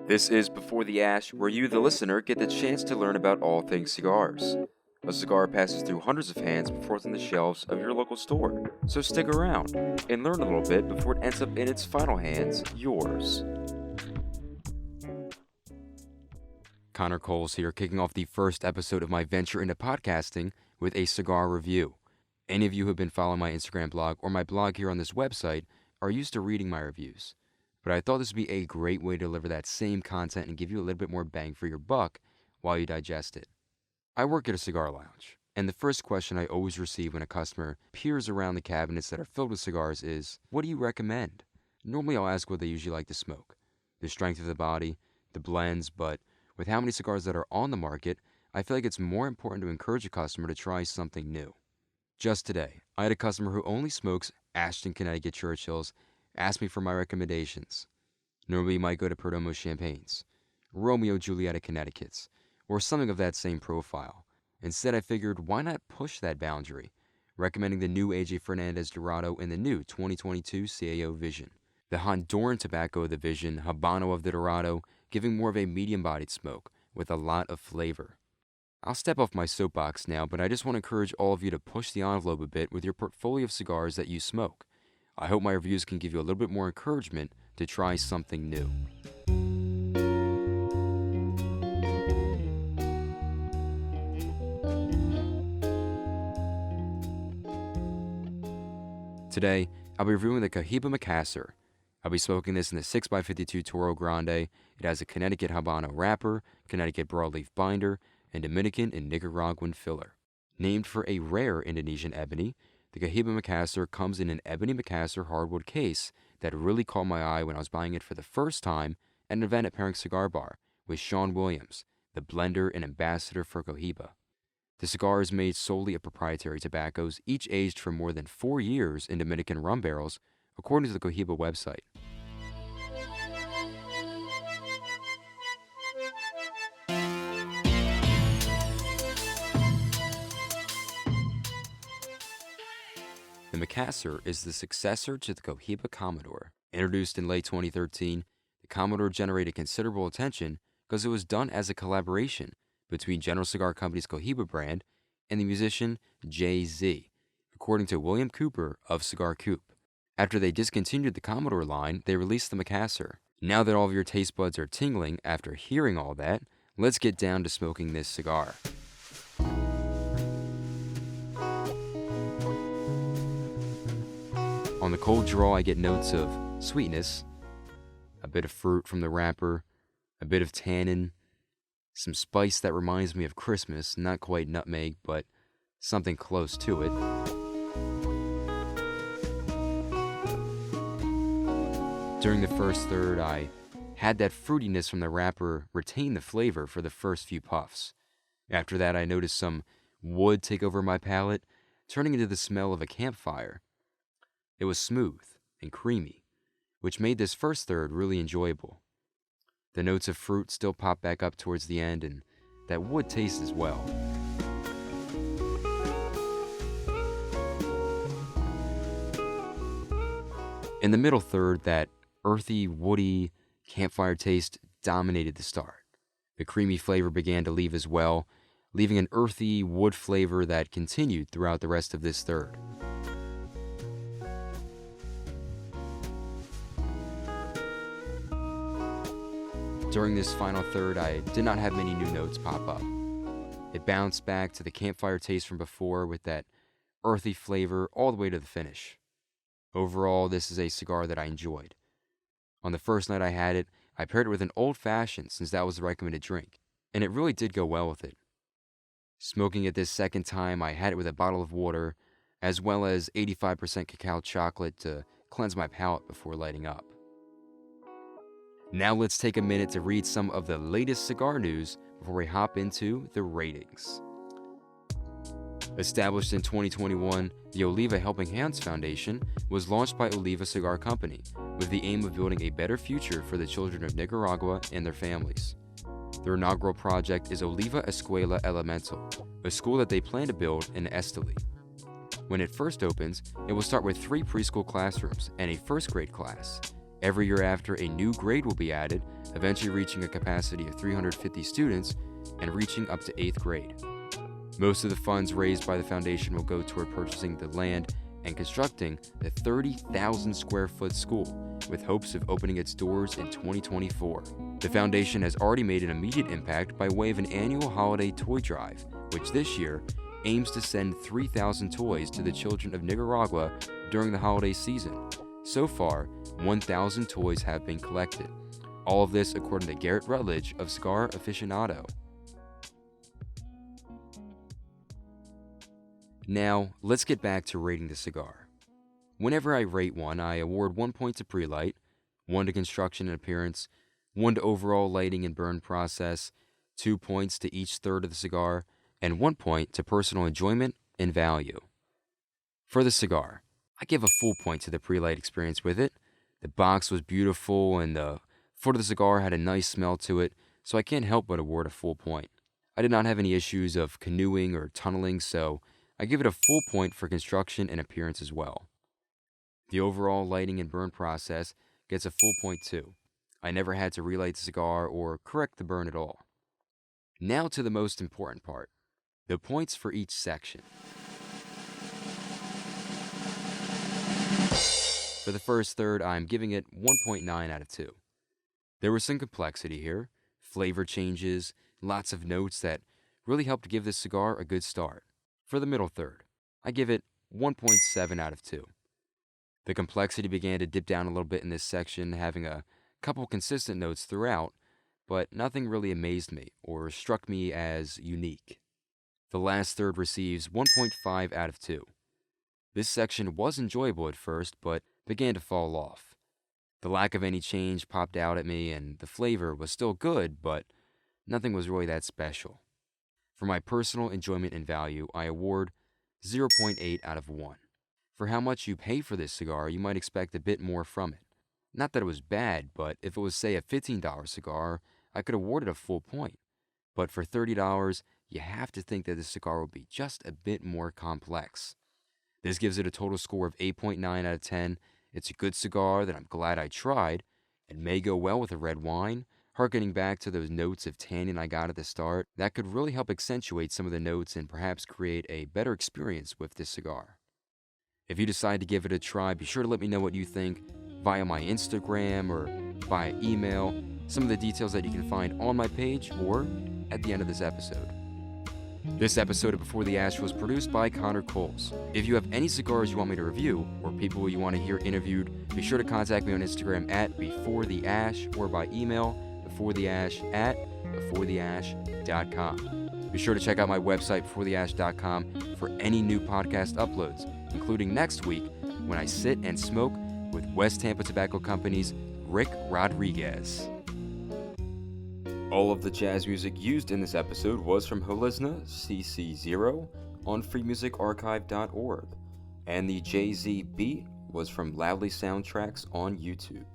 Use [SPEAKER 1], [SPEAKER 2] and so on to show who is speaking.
[SPEAKER 1] This is Before the Ash, where you, the listener, get the chance to learn about all things cigars. A cigar passes through hundreds of hands before it's on the shelves of your local store, so stick around and learn a little bit before it ends up in its final hands, yours. Connor Coles here, kicking off the first episode of my venture into podcasting with a cigar review. Any of you who have been following my Instagram blog or my blog here on this website are used to reading my reviews. But I thought this would be a great way to deliver that same content and give you a little bit more bang for your buck while you digest it. I work at a cigar lounge, and the first question I always receive when a customer peers around the cabinets that are filled with cigars is, what do you recommend? Normally I'll ask what they usually like to smoke, the strength of the body, the blends, but with how many cigars that are on the market, I feel like it's more important to encourage a customer to try something new. Just today, I had a customer who only smokes Ashton, Connecticut Churchills ask me for my recommendations. Normally you might go to Perdomo Champagnes, Romeo Julieta Connecticut's, or something of that same profile. Instead, I figured, why not push that boundary, recommending the new AJ Fernandez Dorado in the new 2022 CAO Vision. The Honduran tobacco of the Vision, Habano of the Dorado, giving more of a medium-bodied smoke with a lot of flavor. I'll step off my soapbox now, but I just want to encourage all of you to push the envelope a bit with your portfolio of cigars that you smoke. I hope my reviews can give you a little bit more encouragement to try something new. Today, I'll be reviewing the Cohiba Macassar. I'll be smoking this in the 6x52 Toro Grande. It has a Connecticut Habano wrapper, Connecticut broadleaf binder, and Dominican and Nicaraguan filler. Named for a rare Indonesian ebony, the Cohiba Macassar comes in an ebony Macassar hardwood case that really caught my eye when I was buying it for the first time at an event at Pairing Cigar Bar with Sean Williams, the blender and ambassador for Cohiba. The cigar is made solely of proprietary tobaccos, each aged for more than 4 years in Dominican rum barrels, according to the Cohiba website. The Macassar is the successor to the Cohiba Commodore. Introduced in late 2013, the Commodore generated considerable attention because it was done as a collaboration between General Cigar Company's Cohiba brand and the musician Jay-Z, according to William Cooper of Cigar Coop. After they discontinued the Commodore line, they released the Macassar. Now that all of your taste buds are tingling after hearing all that, let's get down to smoking this cigar. On the cold draw, I get notes of sweetness, a bit of fruit from the wrapper, a bit of tannin, some spice that reminds me of Christmas, not quite nutmeg, but something close to it. During the first third, I had that fruitiness from the wrapper retain the flavor for the first few puffs. After that, I noticed some wood take over my palate, turning into the smell of a campfire. It was smooth and creamy, which made this first third really enjoyable. The notes of fruit still pop back up towards the end, and that wood taste as well. In the middle third, that earthy, woody campfire taste dominated the start. The creamy flavor began to leave as well, leaving an earthy wood flavor that continued throughout the rest of this third. During this final third, I did not have many new notes pop up. It bounced back to the campfire taste from before with that earthy flavor all the way to the finish. Overall, this is a cigar that I enjoyed. On the first night I had it, I paired it with an old-fashioned since that was the recommended drink, and it really did go well with it. Smoking it this second time, I had it with a bottle of water, as well as 85% cacao chocolate to cleanse my palate before lighting up. Now let's take a minute to read some of the latest cigar news before we hop into the ratings. Established in 2021, the Oliva Helping Hands Foundation was launched by Oliva Cigar Company with the aim of building a better future for the children of Nicaragua and their families. Their inaugural project is Oliva Escuela Elemental, a school that they plan to build in Esteli. When it first opens, it will start with 3 preschool classrooms and a first grade class, Every year after, a new grade will be added, eventually reaching a capacity of 350 students and reaching up to 8th grade. Most of the funds raised by the foundation will go toward purchasing the land and constructing the 30,000 square foot school, with hopes of opening its doors in 2024. The foundation has already made an immediate impact by way of an annual holiday toy drive, which this year aims to send 3,000 toys to the children of Nicaragua during the holiday season. So far, 1,000 toys have been collected. All of this according to Garrett Rutledge of Cigar Aficionado. Now, let's get back to rating the cigar. Whenever I rate one, I award 1 point to pre-light, 1 to construction and appearance, 1 to overall lighting and burn process, 2 points to each third of the cigar, and 1 point to personal enjoyment and value. For the cigar, I give a full point to the pre-light experience with it. The box was beautiful and the foot of the cigar had a nice smell to it, so I can't help but award a full point. I did not have any issues of canoeing or tunneling, so I give it a full point for construction and appearance as well. The overall lighting and burn process gets a full point too. I never had to relight the cigar or correct the burn at all. Now to the most important part, the points for each section. For the first third, I'm giving it 1.9 out of 2. There was some complexity here, flavor changes, lots of notes that really helped give this cigar a good start. For the middle third, I give it 1.7 out of 2. The complexity began to dip down a little bit in this section, having a couple consistent notes throughout, but nothing really amazed me or struck me as unique. The last third receives 1.5 out of 2. This section was enjoyable at first, but began to fall off. The lack of any change popped out at me, and the flavor was still good, but nothing was really that special. For my personal enjoyment and value, I award 0.8 out of 1. For how much you pay for this cigar, you might expect a bit more from it. Not that it was bad, but if it was, say, a $15 cigar, I could award it a full point. But for $30, you have to think that this cigar will be just a bit more complex. This gives it a total score of 8.9 out of 10. It's a good cigar that I'm glad I tried. It may go well with a red wine. Harkening back to those notes of tannin I got at the start, that could really help accentuate some of the notes and perhaps create a better experience with this cigar. If you decide to give it a try, be sure to let me know what you think via my Instagram or via email, some of the details that you can find on my page or at the end of this episode. This episode of Before the Ash was produced by Connor Coles. If you have any cigars you want me to review or people you want to hear interviewed, be sure to contact me on Instagram at BeforeTheAsh or by email beforetheash@beforetheash.com. Be sure to check out my website, beforetheash.com, for any new podcast uploads, including next week when I sit and smoke with West Tampa Tobacco Company's Rick Rodriguez. All of the jazz music used in this episode was from Holizna CC0 on freemusicarchive.org, and the Jay-Z beat was from Loudly Soundtracks on YouTube.